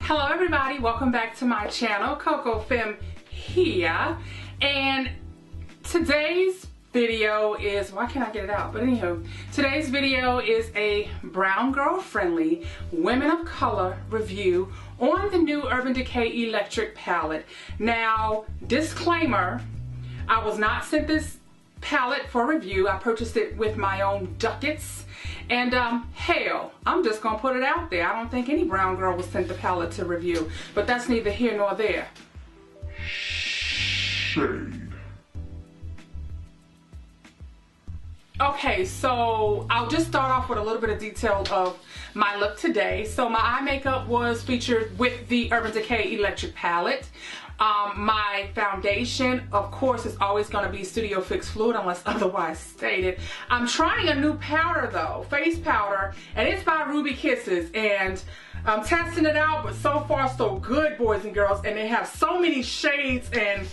Hello everybody, welcome back to my channel. Kokofemme here, and today's video is, why can't I get it out? But anywho, today's video is a brown girl friendly women of color review on the new Urban Decay electric palette. Now, disclaimer, I was not sent this palette for review. I purchased it with my own ducats. And hell, I'm just gonna put it out there. I don't think any brown girl was sent the palette to review, but that's neither here nor there. Shade. Okay, so I'll just start off with a little bit of detail of my look today. So my eye makeup was featured with the Urban Decay electric palette. My foundation, of course, is always going to be Studio Fix Fluid unless otherwise stated. I'm trying a new powder though, face powder, and it's by Ruby Kisses, and I'm testing it out, but so far so good, boys and girls, and they have so many shades, and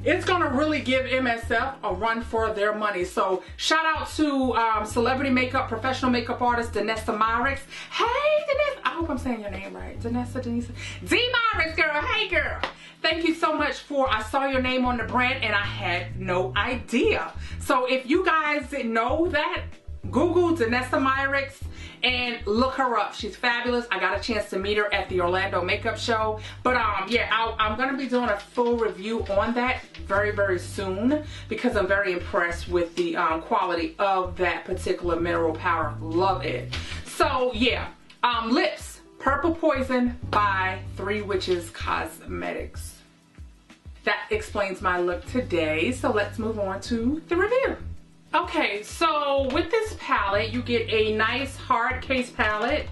it's gonna really give MSF a run for their money. So shout out to celebrity makeup, professional makeup artist Danessa Myricks. Hey Danessa, I hope I'm saying your name right. Danessa, Denise, D Myricks, girl. Hey girl. Thank you so much for, I saw your name on the brand and I had no idea. So if you guys didn't know that, Google Danessa Myricks and look her up. She's fabulous. I got a chance to meet her at the Orlando makeup show. But yeah, I'm gonna be doing a full review on that very soon because I'm very impressed with the quality of that particular mineral powder. Love it. So yeah, lips, Purple Poison by Three Witches Cosmetics. That explains my look today. So let's move on to the review. Okay, so with this palette, you get a nice hard case palette.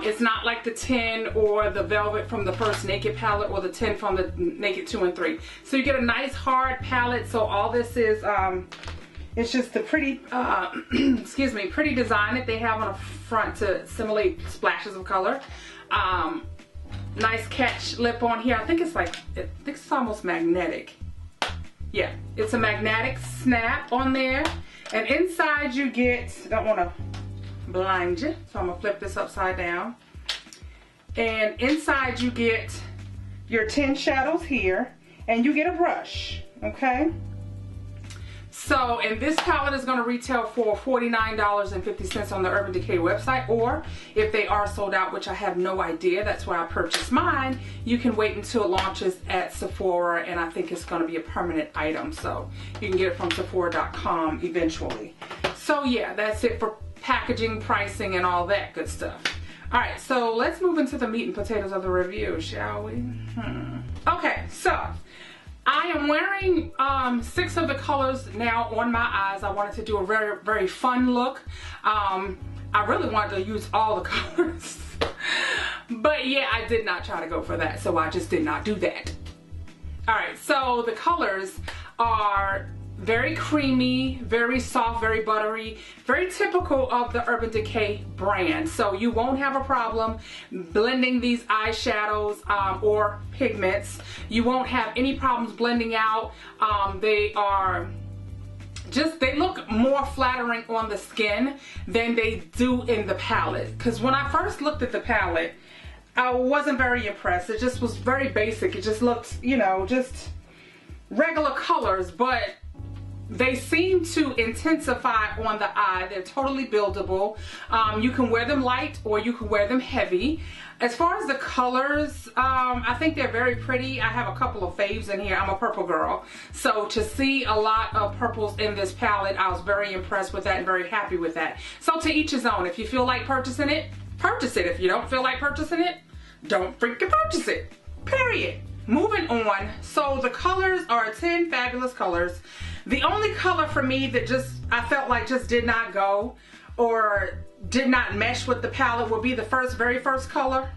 It's not like the 10 or the Velvet from the first Naked palette or the 10 from the Naked 2 and 3. So you get a nice hard palette. So all this is, it's just the pretty, excuse me, pretty design that they have on the front to simulate splashes of color. Nice catch lip on here. I think it's like, I think it's almost magnetic. Yeah, it's a magnetic snap on there. And inside you get, don't want to blind you, so I'm going to flip this upside down. And inside you get your 10 shadows here, and you get a brush, okay? So, and this palette is going to retail for $49.50 on the Urban Decay website, or if they are sold out, which I have no idea, that's where I purchased mine, you can wait until it launches at Sephora, and I think it's going to be a permanent item, so you can get it from Sephora.com eventually. So yeah, that's it for packaging, pricing, and all that good stuff. Alright, so let's move into the meat and potatoes of the review, shall we? Okay, so I am wearing 6 of the colors now on my eyes. I wanted to do a very fun look. I really wanted to use all the colors. But yeah, I did not try to go for that, so I just did not do that. Alright, so the colors are very creamy, very soft, very buttery, very typical of the Urban Decay brand. So you won't have a problem blending these eyeshadows or pigments. You won't have any problems blending out. They are just, they look more flattering on the skin than they do in the palette. Because when I first looked at the palette, I wasn't very impressed. It just was very basic. It just looked, you know, just regular colors, but they seem to intensify on the eye. They're totally buildable. You can wear them light or you can wear them heavy. As far as the colors, I think they're very pretty. I have a couple of faves in here. I'm a purple girl. So to see a lot of purples in this palette, I was very impressed with that and very happy with that. So to each his own. If you feel like purchasing it, purchase it. If you don't feel like purchasing it, don't freaking purchase it. Period. Moving on. So the colors are 10 fabulous colors. The only color for me that just, I felt like just did not go or did not mesh with the palette would be the very first color.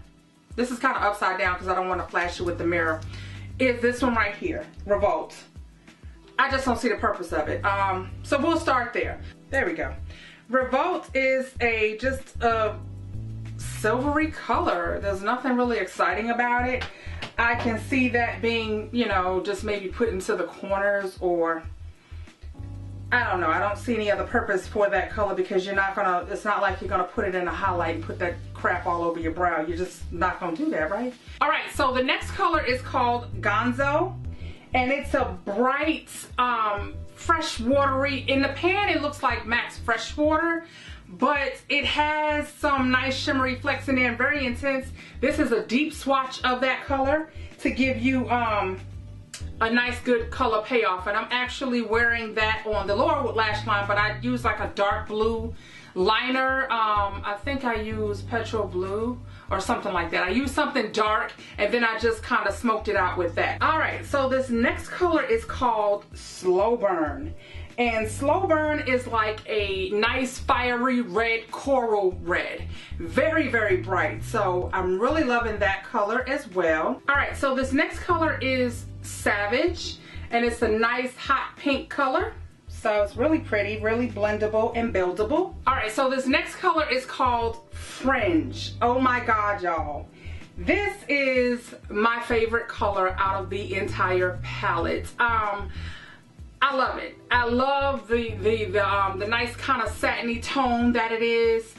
This is kind of upside down because I don't want to flash you with the mirror. Is this one right here, Revolt. I just don't see the purpose of it. So we'll start there. There we go. Revolt is just a silvery color. There's nothing really exciting about it. I can see that being, you know, just maybe put into the corners or I don't know, I don't see any other purpose for that color because you're not gonna, it's not like you're gonna put it in a highlight and put that crap all over your brow. You're just not gonna do that, right? All right, so the next color is called Gonzo, and it's a bright, fresh watery, in the pan it looks like Max Fresh Water, but it has some nice shimmery flecks in there and very intense. This is a deep swatch of that color to give you a nice good color payoff, and I'm actually wearing that on the lower lash line, but I use like a dark blue liner. I think I use petrol blue or something like that. I use something dark and then I just kind of smoked it out with that. All right, so this next color is called Slow Burn, and Slow Burn is like a nice fiery red, coral red, very, very bright. So I'm really loving that color as well. All right, so this next color is Savage, and it's a nice hot pink color. So it's really pretty, really blendable and buildable. All right, so this next color is called Fringe. Oh my God, y'all. This is my favorite color out of the entire palette. I love it. I love the nice kind of satiny tone that it is.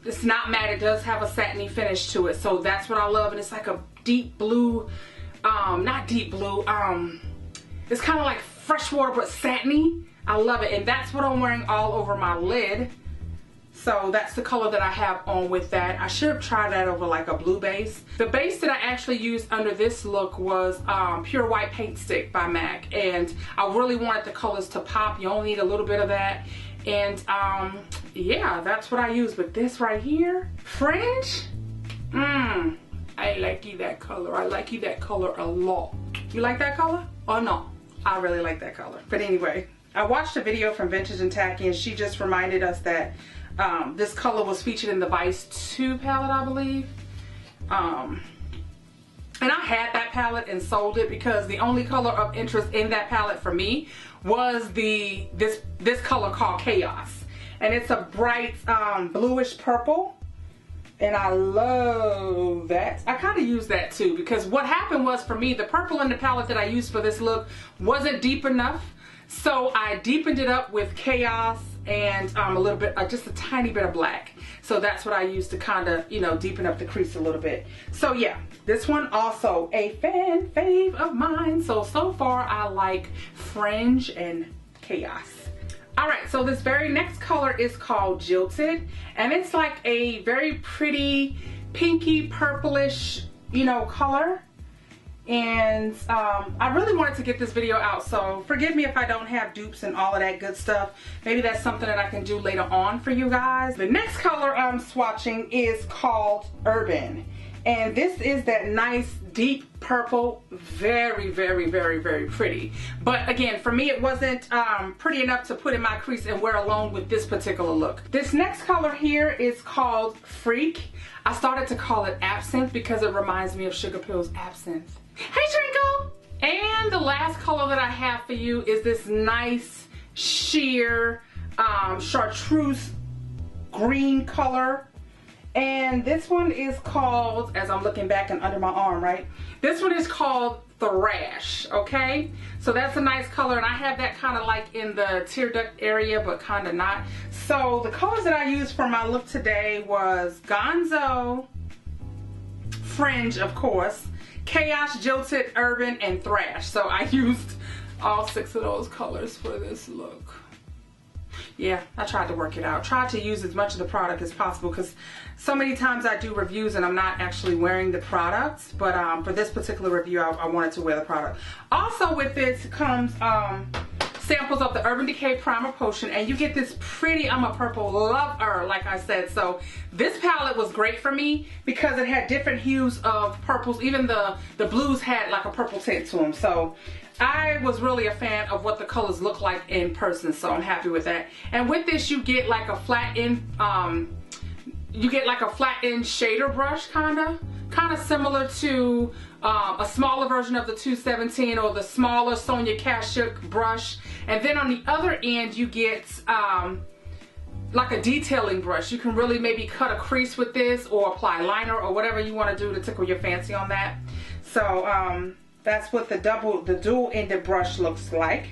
It's not matte, it does have a satiny finish to it. So that's what I love, and it's like a deep blue, not deep blue, it's kind of like freshwater but satiny. I love it, and that's what I'm wearing all over my lid. So that's the color that I have on with that. I should have tried that over like a blue base. The base that I actually used under this look was Pure White Paint Stick by MAC, and I really wanted the colors to pop. You only need a little bit of that, and yeah, that's what I use. But this right here, Fringe, I like that color. I like that color a lot. You like that color? Oh no, I really like that color. But anyway, I watched a video from Vintage and Tacky, and she just reminded us that this color was featured in the Vice 2 palette, I believe. And I had that palette and sold it because the only color of interest in that palette for me was this color called Chaos. And it's a bright bluish purple. And I love that. I kind of use that too, because what happened was, for me, the purple in the palette that I used for this look wasn't deep enough. So I deepened it up with Chaos and a little bit, just a tiny bit of black. So that's what I used to kind of, you know, deepen up the crease a little bit. So yeah, this one also a fan fave of mine. So far I like Fringe and Chaos. All right, so this very next color is called Jilted, and it's like a very pretty pinky purplish, you know, color. And I really wanted to get this video out, so forgive me if I don't have dupes and all of that good stuff. Maybe that's something that I can do later on for you guys. The next color I'm swatching is called Urban, and this is that nice deep purple, very, very, very, very pretty. But again, for me, it wasn't pretty enough to put in my crease and wear alone with this particular look. This next color here is called Freak. I started to call it Absinthe because it reminds me of Sugar Pill's Absinthe. Hey Twinkle! And the last color that I have for you is this nice sheer chartreuse green color. And this one is called, as I'm looking back and under my arm, right? This one is called Thrash, okay? So that's a nice color, and I have that kind of like in the tear duct area, but kind of not. So the colors that I used for my look today was Gonzo, Fringe, of course, Chaos, Jilted, Urban, and Thrash. So I used all 6 of those colors for this look. Yeah, I tried to work it out. Tried to use as much of the product as possible, because so many times I do reviews and I'm not actually wearing the products. But for this particular review, I wanted to wear the product. Also with this comes samples of the Urban Decay Primer Potion, and you get this pretty, I'm a purple lover, like I said. So this palette was great for me because it had different hues of purples. Even the blues had like a purple tint to them. So I was really a fan of what the colors look like in person, so I'm happy with that. And with this, you get like a flat end, shader brush, kind of similar to a smaller version of the 217 or the smaller Sonia Kashuk brush. And then on the other end, you get like a detailing brush. You can really maybe cut a crease with this or apply liner or whatever you want to do to tickle your fancy on that. So that's what the dual-ended brush looks like.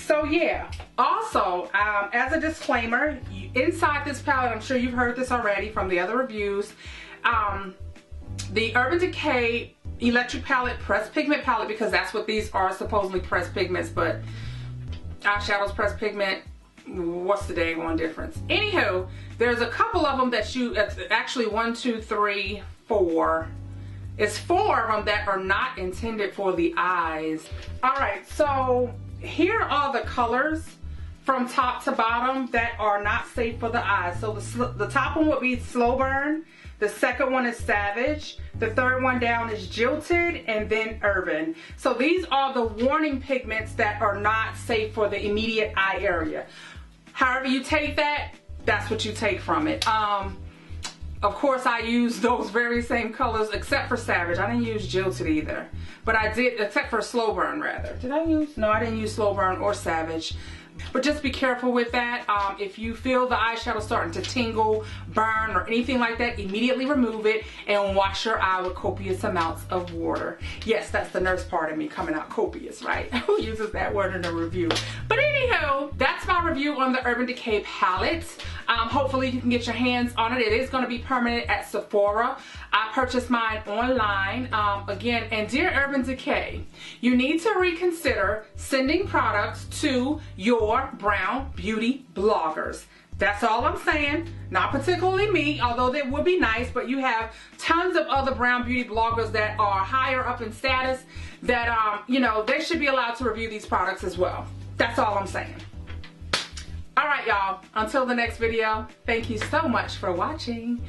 So yeah, also as a disclaimer, inside this palette, I'm sure you've heard this already from the other reviews, the Urban Decay Electric Palette Pressed Pigment Palette, because that's what these are, supposedly pressed pigments, but eyeshadows pressed pigment, what's the dang on difference? Anywho, there's a couple of them that actually 1, 2, 3, 4. It's 4 of them that are not intended for the eyes. Alright, so here are the colors from top to bottom that are not safe for the eyes. So the top one would be Slow Burn. The second one is Savage. The third one down is Jilted, and then Urban. So these are the warning pigments that are not safe for the immediate eye area. However you take that, that's what you take from it. Of course, I use those very same colors except for Savage. I didn't use Jilted either. But I did, except for Slow Burn rather. Did I use? No, I didn't use Slow Burn or Savage. But just be careful with that. If you feel the eyeshadow starting to tingle, burn, or anything like that, immediately remove it and wash your eye with copious amounts of water. Yes, that's the nurse part of me coming out copious, right? Who uses that word in a review? But anywho, that's my review on the Urban Decay palette. Hopefully you can get your hands on it. It is going to be permanent at Sephora. I purchased mine online. Again, and dear Urban Decay, you need to reconsider sending products to your brown beauty bloggers. That's all I'm saying. Not particularly me, although that would be nice, but you have tons of other brown beauty bloggers that are higher up in status that, you know, they should be allowed to review these products as well. That's all I'm saying. Alright y'all, until the next video, thank you so much for watching.